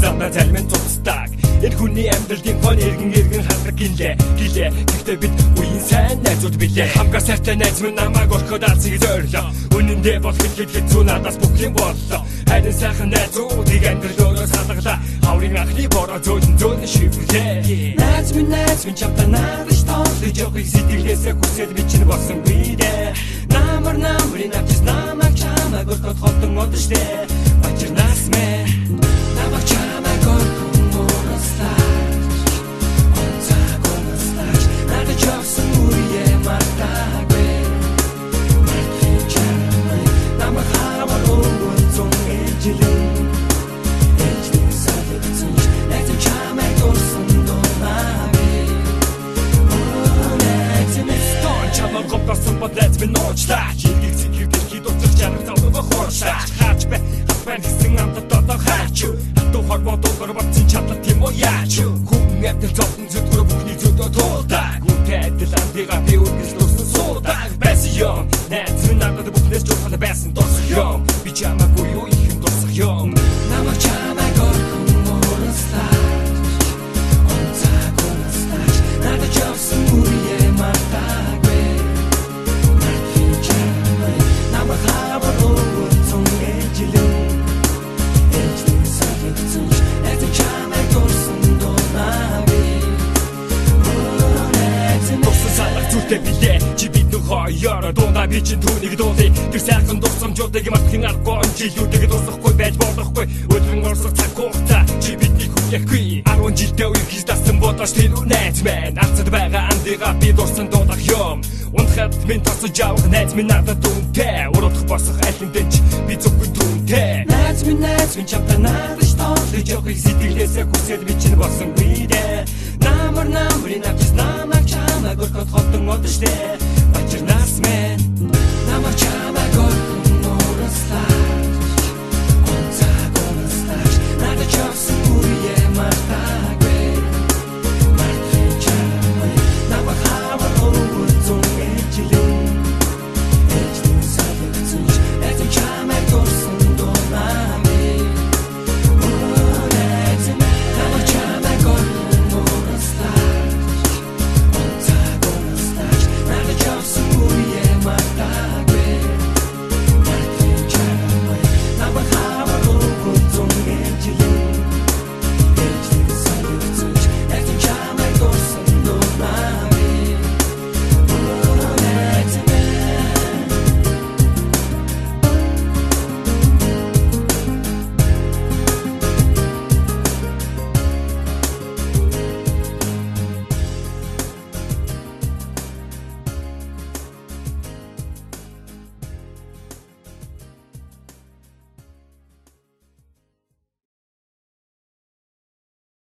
замдаа залмин цуцдаг. Энэ хүний амьдралын гон эргэн хардаг гэлээ. Гэхдээ бид үеийн сайн найзууд билээ. Хамгаа сайтай найз минь намайг орхиод алцыг зорлоо. Үнэндээ бол хэд хэцүү надаас бүх юм боллоо. Хайрын сайхан найзуудыг амьдрал өөрөөс хадгалаа. Хаврын анхны бороо зөөлөн шивэрлээ. Найз минь чамтай наадаж тоолж явахыг сэтгэлээсээ хүсээд би чинь болсон бийдээ. Намрын авчис намайг чамайг орхиод холдон одоштэй. Бачирнаас мэн намайг чамайг орхиод оростаж. Онцаг оростаж. Надад явсан үе мартаагүй. Мартын чамай намайг хамар өгсөн ээлжилэн. Ээлжлэн савдсан найз чамайг орсон донаагүй. Найз минь чамайг гопсон бодлооч би нуучлаач. Иргэг зэхэр дэлхийд уцах чанар тавгаа хооршлаач. Хаач бэ хапан хэсэг амтад одоо хаач. Хатуу хорвотоор бацын чадлах юм уу яач. Хүн амтал зовхон зүтгэр бүхний зөдөө туулдаг. Гүнтэй адил андига би үргэлж дурсан суудаг. Байсан юм найз минь надад бүхнээс журхал байсан дурсах юм. Би чамаагүй юу ихэн дурсах юм. Намайг чамайг орхон оростаж. Онцаг оростаж. Надад явсан үе мартаагүй. Мартын чамай намайг хамар өгсөн ээлжилэн. Ээлжлэн савдсан найз чамайг орсон донаагүй. Дурсан салах зүртэй билээ. Чи бидэн хоёроо дундаа би чинь түүнийг дуулъя. Тэр сайхан дурсамжуудыг мартахын аргагүй. Жилүүдийг дуусахгүй байж болохгүй. Өдрөн орсох цаг хугацаа чи биднийг хүлээхгүй. 10 жилдээ үеийг дасан бодож тэр найз минь. Арцад байгаа андига би дурсан дуулах юм. Унтахад минь тасаж явах найз минь надад дүнтэй. Уруудах босох айлтан ч би зөвхөн дүнтэй. Найз минь чамтай наадаж тоолж явахыг сэтгэлээсээ хүсээд би чинь болсон бийдээ. Намрын авчис намайг чамайг орхиод холдон одоштэй. Бачирнаас мэн